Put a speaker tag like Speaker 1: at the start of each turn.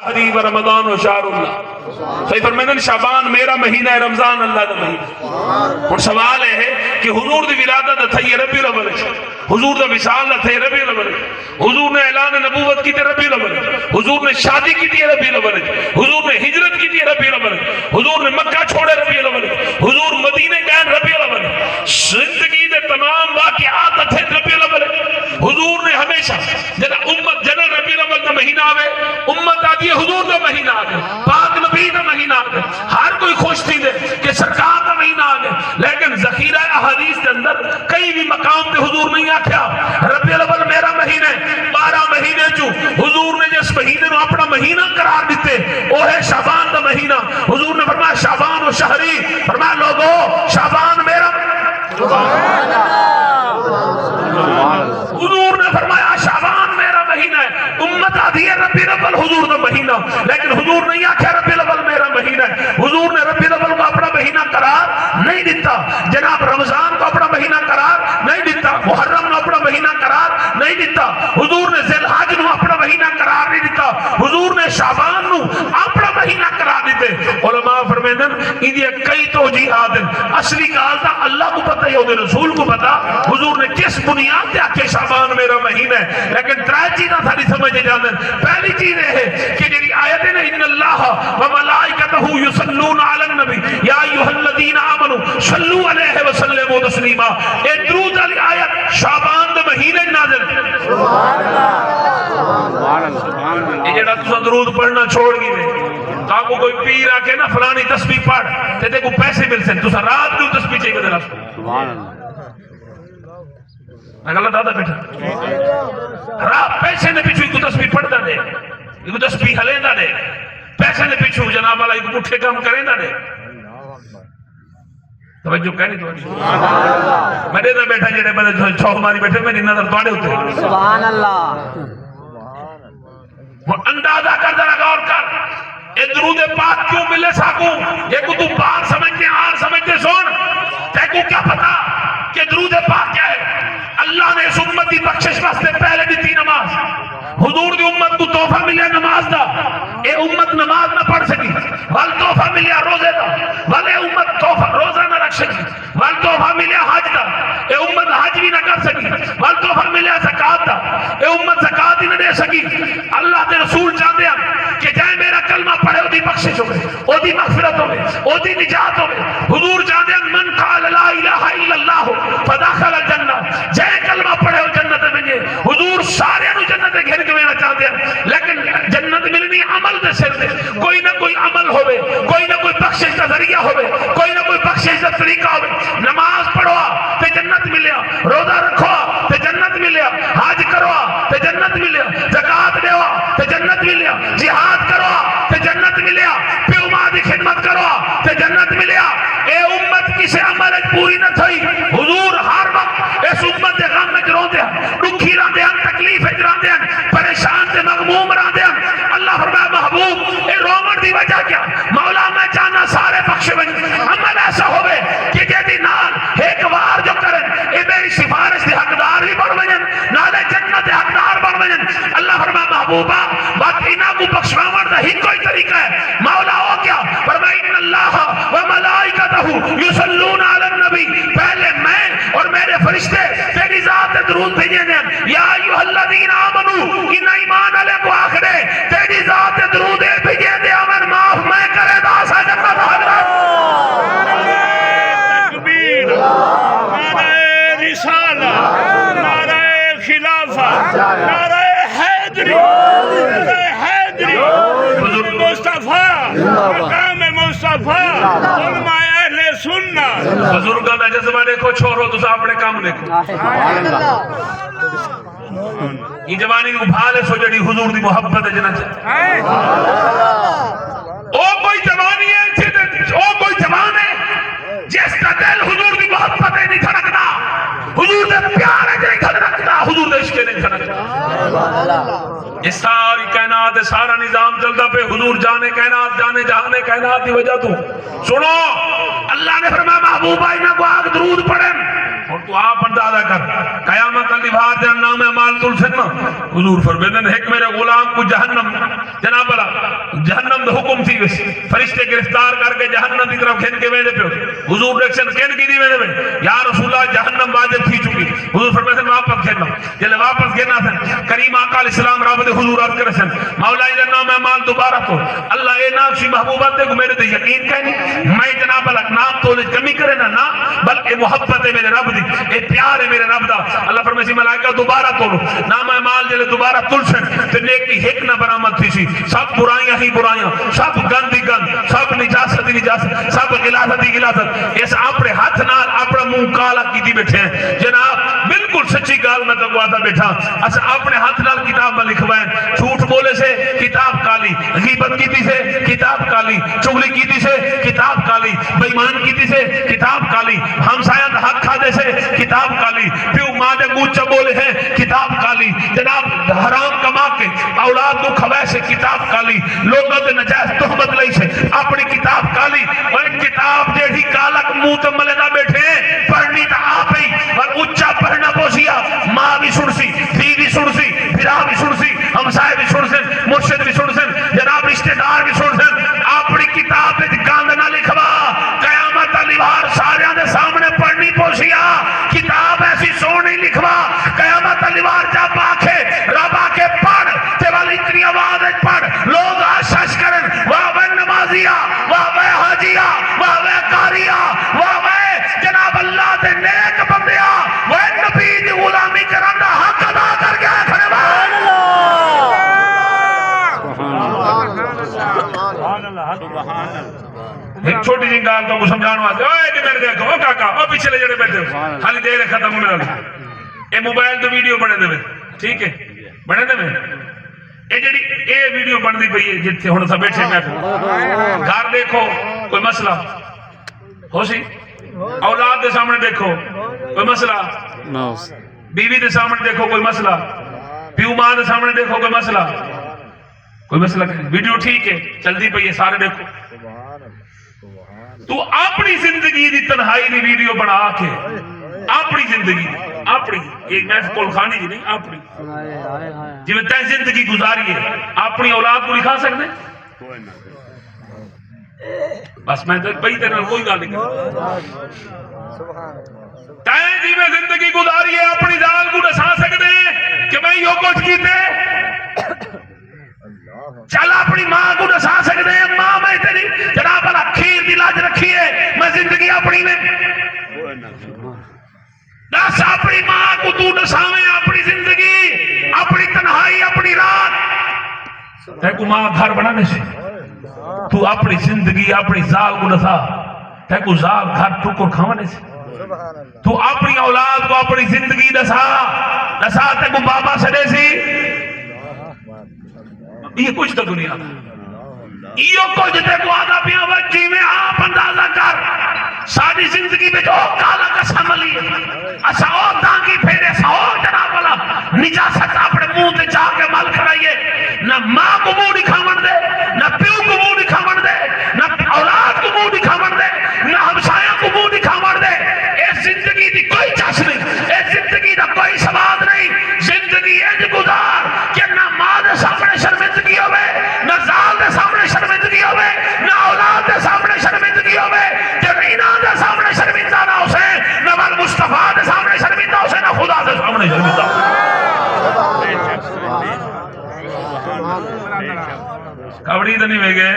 Speaker 1: شہری و رمضان و شہر اللہ. صحیح فرمائیں شعبان میرا مہینہ ہے, رمضان اللہ دا مہینہ. اور سوال ہے کہ حضور دی ولادت تھی ربیع الاول, حضور دا وصال تھے ربیع الاول, حضور نے اعلان نبوت کی تھی ربیع الاول, حضور نے شادی کی تھی ربیع الاول, حضور نے ہجرت کی تھی ربیع الاول, حضور نے مکہ چھوڑے ربیع الاول, حضور مدینے گئے ربیع الاول, زندگی دے تمام واقعات تھے ربیع الاول. حضور نے ہمیشہ جنا امت جنا ربیع الاول دا مہینہ آوے, امت آتی ہے حضور دا مہینہ آ گئے, پاک نبی دا مہینہ آ گئے, ہر کوئی خوش تھی دے کہ سرکار دا مہینہ آ گئے. لیکن ذخیرہ احادیث کے اندر کئی بھی مقام پہ حضور نہیں آکھیا ربیع الاول میرا مہینہ ہے. 12 مہینے جو حضور نے جس مہینے کو اپنا مہینہ قرار دیتے وہ ہے شعبان دا مہینہ. حضور نے فرمایا شعبان و شہری, فرمایا لوگو شعبان میرا, حضور نے فرمایا شعبان میرا مہینہ ہے. امت آدھی ہے ربیع الاول حضور دا مہینہ, لیکن حضور نہیں آکھیا ربیع الاول میرا مہینہ ہے. حضور نے ربیع الاول کو اپنا مہینہ قرار نہیں دیتا, جناب رمضان کو اپنا مہینہ قرار نہیں دیتا, محرم کو اپنا مہینہ قرار نہیں دیتا, حضور نے ذی الحج کو اپنا مہینہ قرار نہیں دیتا, حضور نے شعبان کو اپنا مہینہ قرار دیتے. علماء فرمائیں ان کئی توجیہات ہیں. اصلی گل تا اللہ کو پتہ ہے, او رسول کو پتہ حضور نے کس بنیاد پہ آکھے شعبان میرا مہینہ ہے. لیکن ترے چیزاں ساری سمجھے جاندے. پہلی چیز ہے کہ جڑی آیت ہے نا ان اللہ و ملائکتہ یصلون علی النبی یا ایھا الذین آمنوا صلوا علیہ وسلموا تسلیما, اے درود والی آیت شعبان دے مہینے نازل. سبحان اللہ سبحان اللہ. یہ جڑا تساں درود پڑھنا چھوڑ گئے تاکو کوئی پیر آ کے نا فلانی تسبیح پڑھ تے تے کو پیسے مل سن, تساں رات کو تسبیح چاہیے بدلا. سبحان اللہ. اگلا دادا بیٹھا رات پیسے نے پیچھو ایک تسبیح پڑھتا دے, ایک تسبیح ہلیندہ دے, پیسے نے پیچھو جناب والا ایک مٹھے کام کریندہ دے. توجہ کہنی تو میں دے دا بیٹھا جڑے بندے چھوک ماری بیٹھے میری نظر توڑے ہوتے.
Speaker 2: سبحان اللہ.
Speaker 1: وہ اندازہ کر ذرا غور کر, اے درود پاک کیوں ملے ساکوں, یہ کو تو بات سمجھتے آر سمجھتے سن, تے کو کیا پتا کہ درود پاک کیا ہے. اللہ نے اس امت کی بخشش واسطے پہلے دی تھی نماز. حضور دی امت کو تحفہ ملیا نماز دا, اے امت نماز نہ پڑھ سکی, وال تحفہ ملیا روزے دا, والے امت تحفہ روزہ نہ رکھ سکی, وال تحفہ ملیا حج دا, اے امت حج بھی نہ کر سکی, وال تحفہ ملیا زکات دا, اے امت زکات ہی نہ دے سکی. اللہ دے رسول چاہتے ہیں کہ جائے میرا کلمہ پڑھے او دی بخشش ہوئے, او دی مغفرت ہوئے, او دی نجات ہوئے. حضور چاہتے ہیں من قال لا الہ الا اللہ فدخل الجنہ, جائے کلمہ پڑھے او جنت میں جائے. حضور سارے نو جنت گھر کے میں چاہتے ہیں, لیکن جنت ملنی عمل دے سر دے. کوئی نہ کوئی عمل ہوئے, کوئی نہ کوئی بخشش کا ذریعہ ہوئے, کوئی نہ کوئی بخشش کا طریقہ ہوئے. نماز پڑھو تے جنت ملیا, روزہ رکھو تے جنت ملیا, حج کرو تے جنت ملیا, زکات دیو تے جنت ملیا, جہاد کرو تے جنت ملیا, پیو ماں دی خدمت کرو تے جنت ملیا. اے امت کسے عمل پوری نہ تھئی. حضور ہر وقت اس امت دے غم وچ روندے ہیں, دکھی رہندے ہیں, تکلیف وچ رہندے ہیں, پریشان تے مغموم رہندے ہیں. اللہ فرمایا محبوب اے رومن دی وجہ کیا, مولا میں چاہنا سارے بخشے ون, عمل ایسا ہوئے کہ جیدی نال ایک وار جو کرن اے میری سفارش دے حقدار بھی بڑھ ونن, نالے جنت دے حقدار بڑھ ونن. اللہ فرمایا محبوبہ باقی انہاں کو بخشواون دا ہی کوئی طریقہ ہے. مولا ہو کیا فرمایا ان اللہ و ملائکتہ یصلون علی النبی, پہلے میں اور میرے فرشتے تیری ذات درود بھیجے ہیں. یا ایھا الذین آمنو, ان ایمان والے کو آخرے تیری ذات درود بھیجے دے, امن معاف میں کرے دا سا جنت حضرت.
Speaker 3: تکبیر, نعرہ رسالہ, نعرہ خلافہ, نعرہ حیدری, نعرہ حیدری, مصطفیٰ, مقام مصطفیٰ, علماء اہل سنہ.
Speaker 1: بزرگاں دا جذبہ دیکھو, چھوڑو تو اپنے کام دیکھو. یہ جوانی کو بھالے سو جڑی حضور دی محبت ہے جنہ چاہے. او کوئی جوانی ہے, او کوئی جوان ہے جس کا دل حضور دی محبت ہے نہیں دھڑکتا, حضور دے پیار ہے نہیں دھڑکتا, حضور دے عشق نہیں دھڑکتا. یہ ساری کائنات سارا نظام چلتا پہ حضور جانے کائنات, جانے جہانے کائنات کی وجہ تو. سنو اللہ نے فرمایا محبوبہ انہاں کو آگ درود پڑھیں, اور تو آپ اندازہ کر قیامت علی بھار جہنم میں مال تل سننا. حضور فرمیدن ایک میرے غلام کو جہنم, جناب اللہ جہنم دا حکم تھی ویسے فرشتے گرفتار کر کے جہنم کی طرف کھین کے ویندے پہ حضور ڈیکشن کھین کی دی ویندے پہ یا رسول اللہ جہنم واجب تھی چکی حضور فرمائے سن واپس کھینا جلے واپس کھینا سن کریم آقا علیہ السلام رب دے حضور عرض کرے سن مولا جنہ میں مال دوبارہ تو اللہ اے ناکشی محبوبات دے کو میرے تے یقین کہنی میں جناب اللہ نام تو کمی کرے نا بلکہ محبت ہے میرے رب دی اے پیار ہے میرے رب دا اللہ فرمائے سی ملائکہ دوبارہ تولو نام مال جلے دوبارہ تلسن تے نیکی ایک نہ برآمد تھی سی سب برائیاں ہی برائیاں سب گند ہی گند سب نجاست ہی نجاست سب غلاظت ہی غلاظت اس اپنے ہاتھ نال اپنا منہ کالا کیتی بیٹھے ہیں جناب بالکل سچی گال میں تک واتا بیٹھا اس اپنے ہاتھ نال کتاب میں لکھوائیں جھوٹ بولے سے کتاب کالی غیبت کیتی سے کتاب کالی چغلی کیتی سے کتاب کالی بے ایمان کیتی سے کتاب کالی ہمسایہ کا حق کھادے سے کتاب کالی پیو ماں دے منہ بولے ہیں کتاب کالی جناب حرام کما کے اولاد کو کھوائے سے کتاب کالی لوگوں تے نجائز تہمت لئی سے اپنی کتاب کالی اور کتاب جیڑی کالک منہ تے ملے نہ بیٹھے پڑھنی تا آپ ہی اور اچھا پڑھنا پوسیا ماں بھی سن سی دھی بھی سن سی بھرا بھی سن سی ہمسائے بھی سن سن مرشد بھی سن سن جناب رشتہ دار بھی سن سن اپنی کتاب وچ گند نہ لکھوا قیامت علی وار سارے دے سامنے پڑھنی پوسیا کتاب ایسی سونی لکھوا قیامت علی وار جب آکھے رب آکے پڑھ تے والی اتنی آواز پڑھ لوگ آشش کرن واہ وے نمازیا واہ وے حاجیا واہ وے قاریا واہ وے جناب اللہ دے نیک بندیا وہ نبی دی غلامی کرن دا حق ادا کر گیا کھڑے ایک چھوٹی جی گال تو سمجھانے واسطے اوے کہ میرے دیکھو او کاکا او پیچھے لے جڑے بیٹھے خالی دیر ختم میرا اے موبائل تو ویڈیو بنے دے ٹھیک ہے بنے دے اے جڑی اے ویڈیو بن دی پئی ہے جتھے ہن سب بیٹھے میں گھر دیکھو کوئی مسئلہ ہو سی اولاد دے سامنے دیکھو کوئی مسئلہ بیوی دے سامنے دیکھو کوئی مسئلہ پیو ماں دے سامنے دیکھو کوئی مسئلہ ویڈیو ٹھیک ہے چلدی پئی ہے سارے دیکھو تو اپنی زندگی دی تنہائی دی ویڈیو بنا کے اپنی زندگی اپنی ایک میں کول خانی جی نہیں اپنی جی میں تیہ زندگی گزاری ہے اپنی اولاد کو لکھا سکتے بس میں بھئی تیرے کوئی گال نہیں تیہ جی میں زندگی گزاری ہے اپنی ذال کو دسا سکتے کہ میں یہ کچھ کیتے چل اپنی ماں کو دسا سکتے ہیں ماں میں تیری جناب اللہ کھیر دی لاج رکھی ہے میں زندگی اپنی میں دس اپنی ماں کو تو دساویں اپنی زندگی اپنی تنہائی اپنی رات تے کو ماں گھر بنانے سے تو اپنی زندگی اپنی زال کو دسا تے کو زال گھر ٹکر کھانے سے تو اپنی اولاد کو اپنی زندگی دسا تے کو بابا سڑے سی یہ کچھ تو دنیا یہ کچھ تے کو آدھا پیا بچی میں آپ اندازہ کر ساری زندگی میں جو کالا قسم لی اسا او دانگی پھیرے سا او جناب اللہ نجاست اپنے منہ تے جا کے مل کھڑائیے نہ ماں کو منہ دکھاون دے نہ پیو کو منہ دکھاون دے نہ اولاد کو منہ دکھاون دے نہ ہمسایہ کو منہ دکھاون دے اس زندگی دی کوئی چس نہیں اس زندگی دا کوئی سواد نہیں زندگی انج گزار کہ نہ ماں دے سامنے شرمندگی ہوئے نہ زال دے سامنے شرمندگی ہوئے نہ اولاد دے سامنے شرمندگی ہوئے جب انہاں دے سامنے شرمندہ نہ ہوسے نہ بل مصطفیٰ دے سامنے شرمندہ ہوسے نہ خدا دے سامنے شرمندہ کبڑی تو نہیں بھیگے